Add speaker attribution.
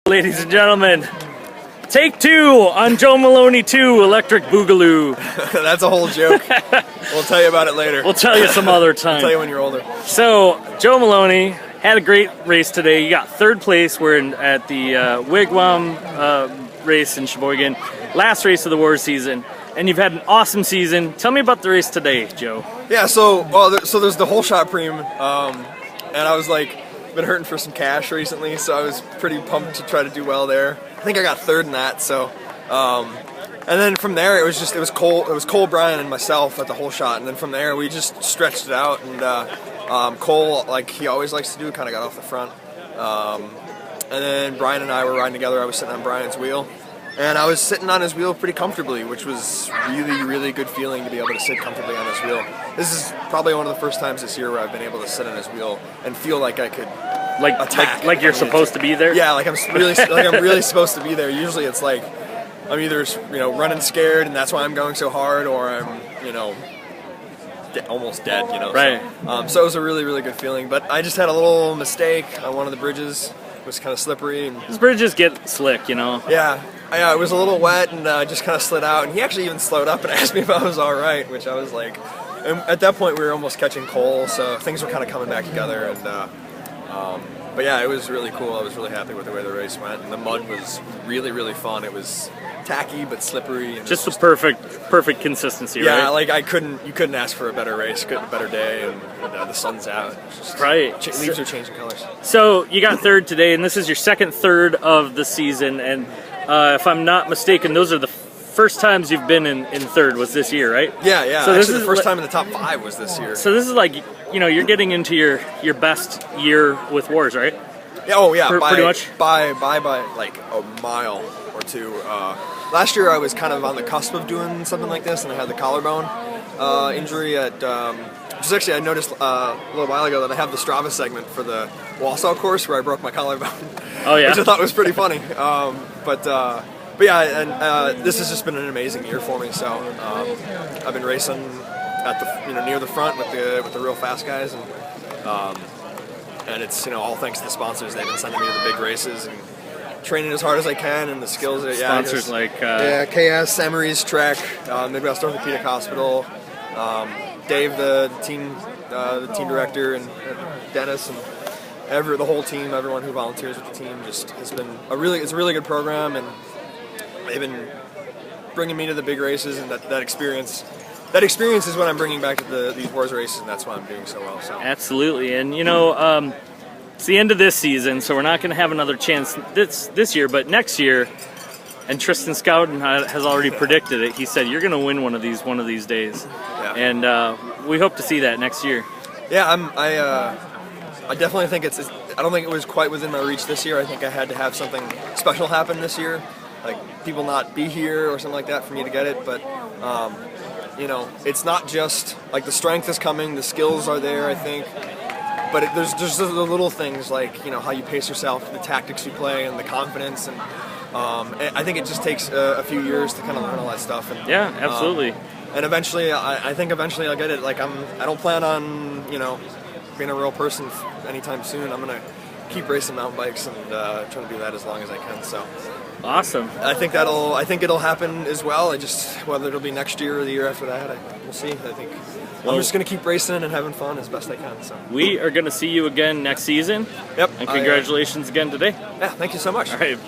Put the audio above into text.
Speaker 1: Ladies and gentlemen, take 2 on Joe Maloney 2 Electric Boogaloo.
Speaker 2: That's a whole joke. We'll tell you about it later.
Speaker 1: We'll tell you some other time.
Speaker 2: I'll tell you when you're older.
Speaker 1: So, Joe Maloney had a great race today. You got 3rd place. We're at the Wigwam race in Sheboygan. Last race of the WORS season. And you've had an awesome season. Tell me about the race today, Joe.
Speaker 2: Yeah, so there's the whole shot preem, and I was like, been hurting for some cash recently, so I was pretty pumped to try to do well there. I think I got 3rd in that. So, and then from there it was Cole, Brian, and myself at the whole shot, and then from there we just stretched it out. And Cole, like he always likes to do, kind of got off the front, and then Brian and I were riding together. I was sitting on Brian's wheel. And I was sitting on his wheel pretty comfortably, which was really, really good feeling to be able to sit comfortably on his wheel. This is probably one of the first times this year where I've been able to sit on his wheel and feel like I could attack.
Speaker 1: Like you're supposed to be there?
Speaker 2: Yeah, like I'm really supposed to be there. Usually it's like I'm either running scared and that's why I'm going so hard, or I'm almost dead.
Speaker 1: Right.
Speaker 2: So it was a really, really good feeling. But I just had a little mistake on one of the bridges. It was kind of slippery. And
Speaker 1: these bridges get slick,
Speaker 2: Yeah. Yeah, it was a little wet, and I just kind of slid out, and he actually even slowed up and asked me if I was all right, which I was like, and at that point we were almost catching Cole, so things were kind of coming back together, and but yeah, it was really cool. I was really happy with the way the race went, and the mud was really, really fun. It was tacky but slippery, and
Speaker 1: just the perfect consistency.
Speaker 2: Yeah,
Speaker 1: right?
Speaker 2: like you couldn't ask for a better race, a better day, and the sun's out.
Speaker 1: Right,
Speaker 2: leaves are changing colors.
Speaker 1: So you got 3rd today, and this is your second 3rd of the season, and if I'm not mistaken, those are the first times you've been in 3rd was this year, right?
Speaker 2: Yeah.
Speaker 1: So
Speaker 2: this is the first time in the top 5 was this year.
Speaker 1: So this is like, you're getting into your best year with WORS, right?
Speaker 2: Yeah. Oh yeah.
Speaker 1: Pretty much.
Speaker 2: By like a mile or two. Last year I was kind of on the cusp of doing something like this, and I had the collarbone injury at. Which is actually, I noticed a little while ago that I have the Strava segment for the Walsall course where I broke my collarbone.
Speaker 1: Oh yeah.
Speaker 2: Which I thought was pretty funny. But yeah, and this has just been an amazing year for me. So I've been racing at the near the front with the real fast guys, and it's all thanks to the sponsors. They've been sending me to the big races and training as hard as I can, and the skills.
Speaker 1: Sponsors like
Speaker 2: KS, Emery's Trek, Midwest Orthopedic Hospital. Dave, the team director, and Dennis, and the whole team, everyone who volunteers with the team, just has been it's a really good program, and they've been bringing me to the big races, and that experience is what I'm bringing back to these WORS races, and that's why I'm doing so well. So
Speaker 1: absolutely, and it's the end of this season, so we're not going to have another chance this year, but next year. And Tristan Scouten has already predicted it. He said you're going to win one of these days,
Speaker 2: yeah.
Speaker 1: And we hope to see that next year.
Speaker 2: Yeah, I definitely think I don't think it was quite within my reach this year. I think I had to have something special happen this year, like people not be here or something like that for me to get it. But it's not just like the strength is coming, the skills are there, I think. But there's just the little things like how you pace yourself, the tactics you play, and the confidence, and I think it just takes a few years to kind of learn all that stuff. And,
Speaker 1: yeah, absolutely.
Speaker 2: And eventually, I think eventually I'll get it. Like I don't plan on being a real person anytime soon. I'm gonna keep racing mountain bikes and trying to do that as long as I can. So
Speaker 1: awesome.
Speaker 2: I think it'll happen as well. Whether it'll be next year or the year after that, we'll see. I think I'm just gonna keep racing and having fun as best I can. So
Speaker 1: we are gonna see you again next season.
Speaker 2: Yep.
Speaker 1: And congratulations again today.
Speaker 2: Yeah. Thank you so much.
Speaker 1: All right.